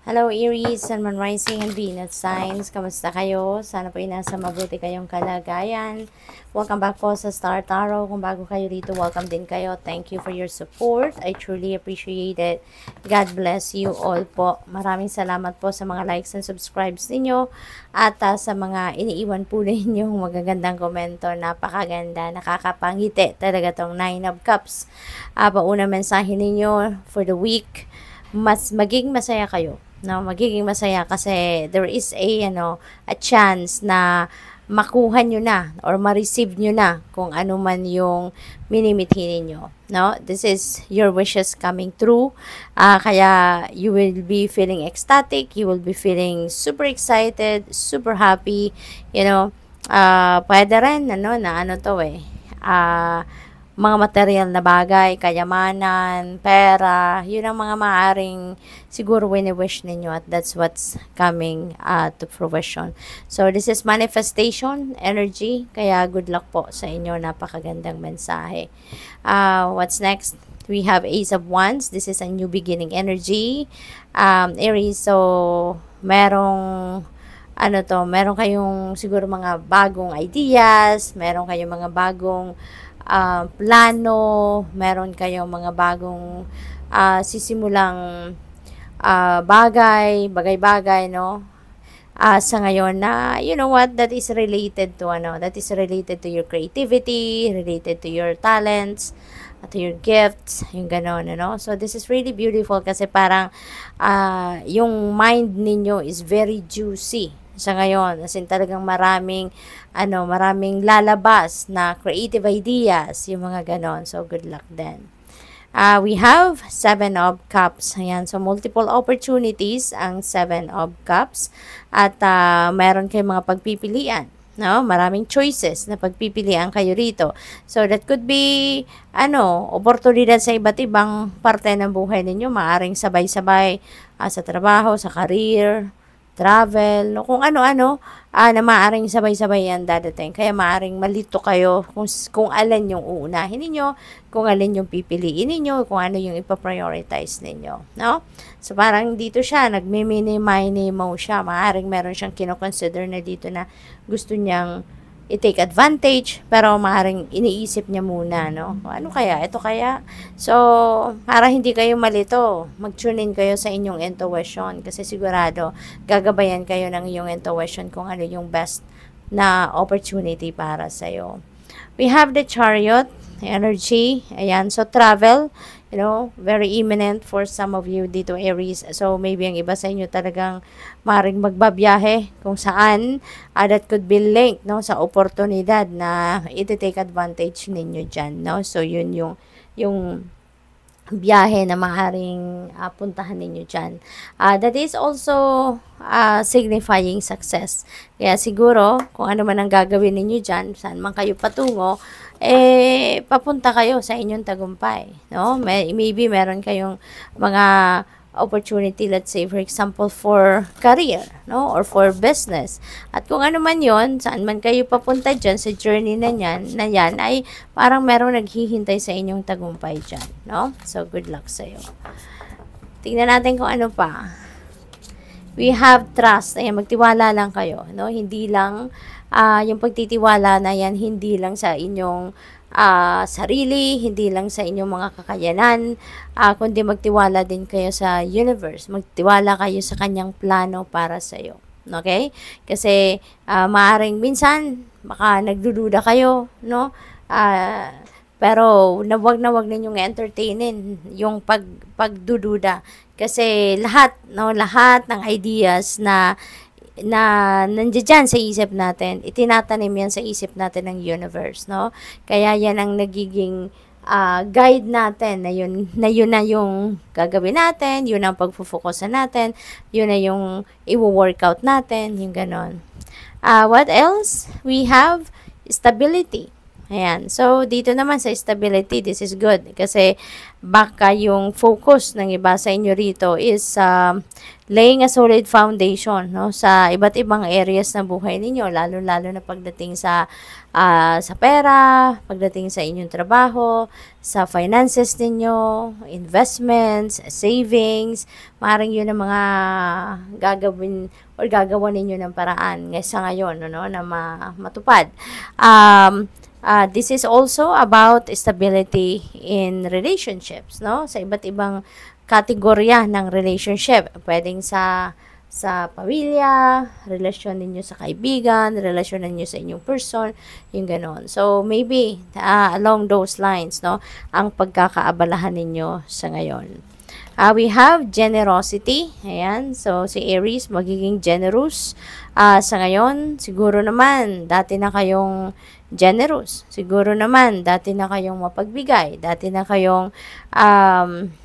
Hello Aries, Sun, Moon, Rising, and Venus signs. Kamusta kayo? Sana po nasa mabuti kayong kalagayan. Welcome back po sa Star Tarot. Kung bago kayo dito, welcome din kayo. Thank you for your support. I truly appreciate it. God bless you all po. Maraming salamat po sa mga likes and subscribes ninyo at sa mga iniiwan po ninyong magagandang komento. Napakaganda, nakakapangiti talaga tong 9 of Cups. Paunang mensahe ninyo for the week. Magiging masaya kayo. No, magiging masaya kasi there is a chance na makuha nyo na or ma-receive nyo na kung ano man yung minimithi ninyo. No, this is your wishes coming true. Kaya you will be feeling ecstatic, you will be feeling super excited, super happy, pwede rin mga material na bagay, kayamanan, pera, yun ang mga maaaring siguro wini-wish ninyo at that's what's coming to fruition. So, this is manifestation energy, kaya good luck po sa inyo, napakagandang mensahe. What's next? We have Ace of Wands. This is a new beginning energy. Aries, so meron kayong siguro mga bagong ideas, meron kayong mga bagong plano, meron kayong mga bagong sisimulang bagay-bagay, no? Sa ngayon na, you know what, that is related to your creativity, related to your talents, to your gifts, yung gano'n, So, this is really beautiful kasi parang yung mind ninyo is very juicy sa ngayon. As in, talagang maraming lalabas na creative ideas, yung mga ganon. So, good luck then. We have 7 of Cups. Ayan. So, multiple opportunities ang 7 of Cups. At meron kayong mga pagpipilian. No? Maraming choices na pagpipilian kayo rito. So, that could be, oportunidad sa iba't ibang parte ng buhay ninyo. Maaring sabay-sabay sa trabaho, sa career, travel, no? Kung ano-ano, na maaaring sabay-sabay yan dadating. Kaya maaaring malito kayo kung alin yung uunahin ninyo, kung alin yung pipiliin ninyo, kung ano yung ipaprioritize ninyo, no? So, parang dito siya, nagme-mini-mo siya. Maaaring meron siyang kinoconsider na dito na gusto niyang i-take advantage, pero maaaring iniisip niya muna, no? Ano kaya? Ito kaya? So, para hindi kayo malito, mag-tune in kayo sa inyong intuition kasi sigurado gagabayan kayo ng inyong intuition kung ano yung best na opportunity para sa'yo. We have the Chariot energy. Ayan. So, travel, very imminent for some of you dito, Aries. So, maybe ang iba sa inyo talagang maring magbabiyahe kung saan. That could be linked, sa oportunidad na iti-take advantage ninyo dyan, So, yun yung biyahe na maaaring puntahan ninyo dyan. That is also signifying success. Kaya siguro, kung ano man ang gagawin ninyo dyan, saan man kayo patungo, papunta kayo sa inyong tagumpay, no? Maybe meron kayong mga opportunity, let's say, for example, for career, no? Or for business. At kung ano man yon, saan man kayo papunta dyan, sa journey na yan, ay parang merong naghihintay sa inyong tagumpay dyan, no? So, good luck sa'yo. Tingnan natin kung ano pa. We have trust. Ayan, magtiwala lang kayo, no? Hindi lang, yung pagtitiwala na yan, hindi lang sa inyong sarili, hindi lang sa inyong mga kakayanan, kundi magtiwala din kayo sa universe. Magtiwala kayo sa kanyang plano para sa iyo. Okay? Kasi maaring minsan baka nagdududa kayo, no? Pero wag na wag ninyong entertainin yung pagdududa kasi lahat ng ideas na nandiyan sa isip natin, itinatanim yan sa isip natin ng universe, no? Kaya yan ang nagiging guide natin na yun na yung gagawin natin, yun ang pagfufokusan natin, yun na yung i-workout natin, yung ganon. What else? We have stability. Ayan. So, dito naman sa stability, this is good. Kasi, baka yung focus ng iba sa inyo rito is laying a solid foundation, no? Sa iba't ibang areas ng buhay ninyo, lalo-lalo na pagdating sa pera, pagdating sa inyong trabaho, sa finances ninyo, investments, savings, maaaring yun ang mga gagawin or gagawa ninyo ng paraan sa ngayon, no, na matupad. This is also about stability in relationships, no? Sa iba't ibang kategorya ng relationship. Pwedeng sa pamilya, relasyon ninyo sa kaibigan, relasyon ninyo sa inyong person, yung ganon. So, maybe, along those lines, no, ang pagkakaabalahan ninyo sa ngayon. We have generosity. Ayan. So, si Aries, magiging generous. Sa ngayon, siguro naman, dati na kayong generous. Siguro naman, dati na kayong mapagbigay. Dati na kayong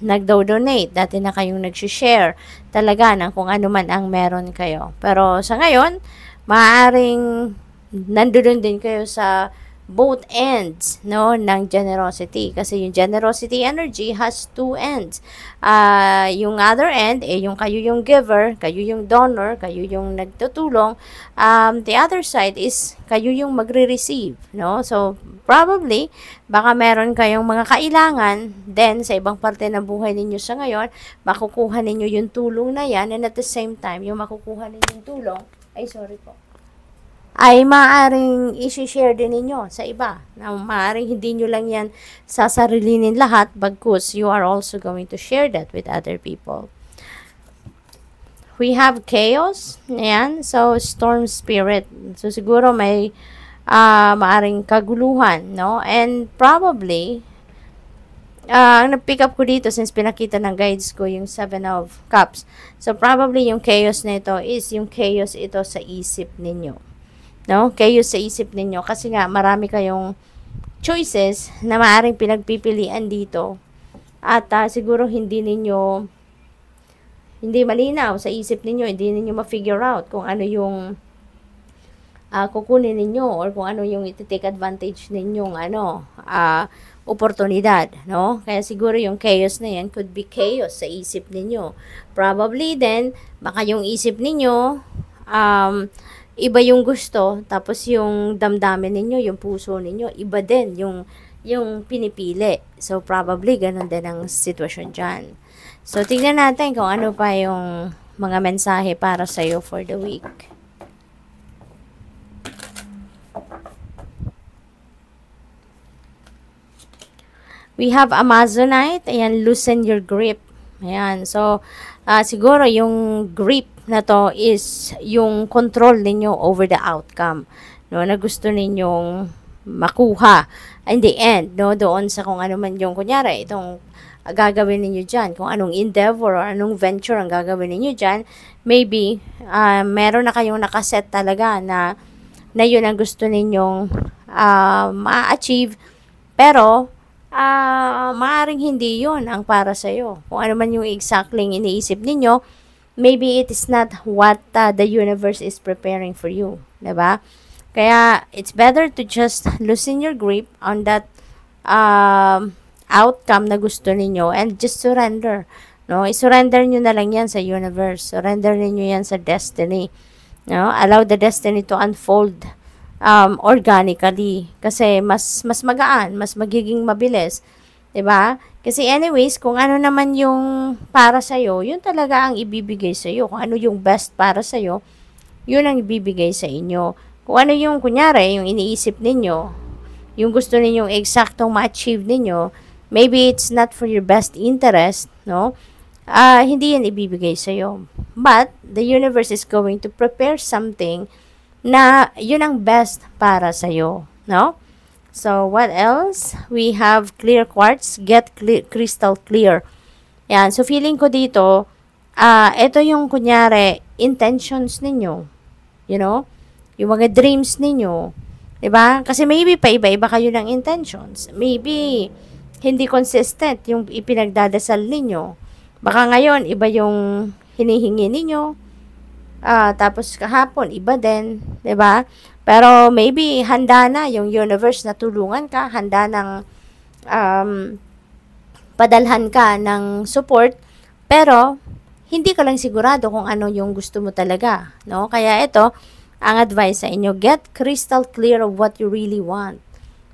nagdo-donate. Dati na kayong nag-share talaga ng kung ano man ang meron kayo. Pero sa ngayon, maaaring nandoon din kayo sa both ends, no, ng generosity. Kasi yung generosity energy has two ends. Yung other end, yung kayo yung giver, kayo yung donor, kayo yung nagtutulong. The other side is kayo yung magre-receive, no? So, probably, baka meron kayong mga kailangan, then sa ibang parte ng buhay ninyo sa ngayon, makukuha ninyo yung tulong na yan, and at the same time, yung makukuha ninyo yung tulong, ay maaaring isi-share din ninyo sa iba. Na maaaring hindi nyo lang yan sasarilinin lahat, bagkus you are also going to share that with other people. We have chaos. Ayan. So, storm spirit. So, siguro may maaaring kaguluhan, no? And probably, ang nag-pick up ko dito since pinakita ng guides ko yung 7 of Cups. So, probably yung chaos na ito is yung chaos ito sa isip ninyo. No? Chaos sa isip ninyo. Kasi nga, marami kayong choices na maaaring pinagpipilian dito. At siguro hindi malinaw sa isip ninyo, hindi ninyo ma-figure out kung ano yung kukunin ninyo or kung ano yung iti-take advantage ninyong oportunidad, no? Kaya siguro yung chaos na yan could be chaos sa isip ninyo. Probably then, baka yung isip ninyo, iba yung gusto, tapos yung damdamin ninyo, yung puso ninyo, iba din yung pinipili. So, probably, ganun din ang sitwasyon dyan. So, tignan natin kung ano pa yung mga mensahe para sa'yo for the week. We have Amazonite. Ayan, loosen your grip. Ayan, so, siguro yung grip na to is yung control ninyo over the outcome, no, na gusto ninyong makuha in the end, no, doon sa kung ano man yung, kunyari, itong gagawin ninyo dyan, kung anong endeavor or anong venture ang gagawin ninyo dyan, maybe, meron na kayong nakaset talaga na yun ang gusto ninyong ma-achieve, pero, maaaring hindi yun ang para sa'yo. Kung ano man yung exactly iniisip ninyo, maybe it is not what the universe is preparing for you. Diba? Kaya, it's better to just loosen your grip on that outcome na gusto ninyo and just surrender. No? I-surrender nyo na lang yan sa universe. Surrender niyo yan sa destiny. No? Allow the destiny to unfold organically. Kasi mas magaan, mas magiging mabilis. Diba? Kasi anyways, kung ano naman yung para sa'yo, yun talaga ang ibibigay sa'yo. Kung ano yung best para sa'yo, yun ang ibibigay sa inyo. Kung ano yung, kunyari, yung iniisip ninyo, yung gusto ninyong eksaktong ma-achieve ninyo, maybe it's not for your best interest, no? Hindi yan ibibigay sa'yo. But, the universe is going to prepare something na yun ang best para sa'yo, no? So, what else? We have clear quartz. Get crystal clear. Yan. So, feeling ko dito, ito yung, kunyari, intentions ninyo. You know? Yung mga dreams ninyo. Diba? Kasi maybe pa iba-iba kayo ng intentions. Maybe, hindi consistent yung ipinagdadasal ninyo. Baka ngayon, iba yung hinihingi ninyo. Tapos kahapon, iba din. Diba? Pero maybe handa na yung universe na tulungan ka, handa ng um, padalhan ka ng support, pero hindi ka lang sigurado kung ano yung gusto mo talaga, no? Kaya ito, ang advice sa inyo, get crystal clear of what you really want.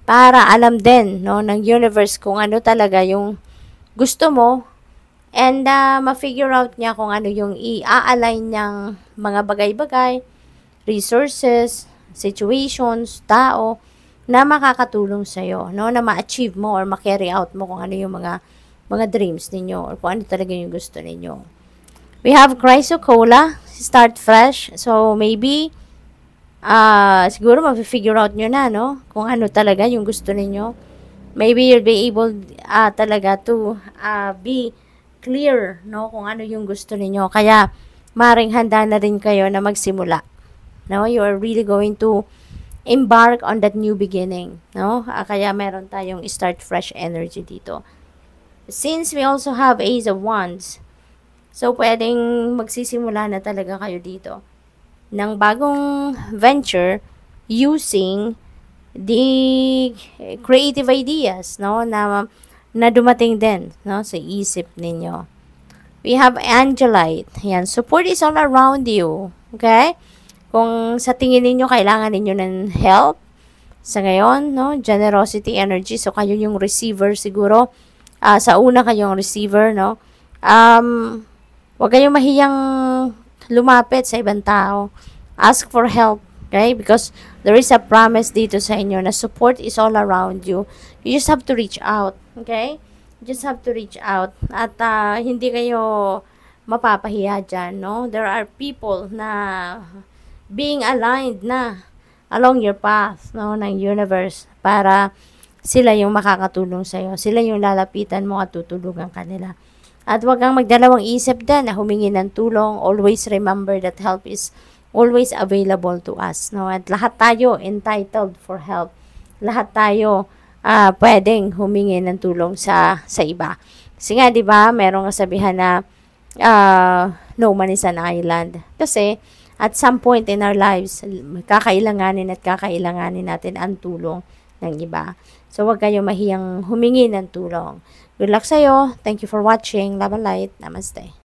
Para alam din, no, ng universe kung ano talaga yung gusto mo, and ma-figure out niya kung ano yung i-align niyang mga bagay-bagay, resources, situations, tao, na makakatulong sa'yo, no? Na ma-achieve mo or ma-carry out mo kung ano yung mga dreams ninyo or kung ano talaga yung gusto ninyo. We have Chrysocolla, start fresh. So, maybe, siguro ma-figure out nyo na, no? Kung ano talaga yung gusto ninyo. Maybe you'll be able talaga to be clear, no? Kung ano yung gusto ninyo. Kaya, maring handa na rin kayo na magsimula. No? You are really going to embark on that new beginning, no? Kaya meron tayong start fresh energy dito. Since we also have Ace of Wands, so pwedeng magsisimula na talaga kayo dito ng bagong venture using the creative ideas, no? Na dumating din, no? Sa isip ninyo. We have Angelite. Yan, support is all around you. Okay? Kung sa tingin ninyo, kailangan ninyo ng help sa ngayon, no? Generosity energy. So, kayo yung receiver siguro. Sa una kayong receiver, no? Huwag kayong mahiyang lumapit sa ibang tao. Ask for help, okay? Because there is a promise dito sa inyo na support is all around you. You just have to reach out, okay? You just have to reach out. At hindi kayo mapapahiya dyan, no? There are people na being aligned na along your path, no, ng universe para sila yung makakatulong sa'yo. Sila yung lalapitan mo at tutulungan kanila. At huwag kang magdalawang isip din na humingi ng tulong. Always remember that help is always available to us, no? At lahat tayo entitled for help. Lahat tayo pwedeng humingi ng tulong sa iba. Kasi nga, di ba, merong kasabihan na no man is an island. Kasi, at some point in our lives, kakailanganin natin ang tulong ng iba. So, huwag kayong mahiyang humingi ng tulong. Good luck sa'yo. Thank you for watching. Love and light. Namaste.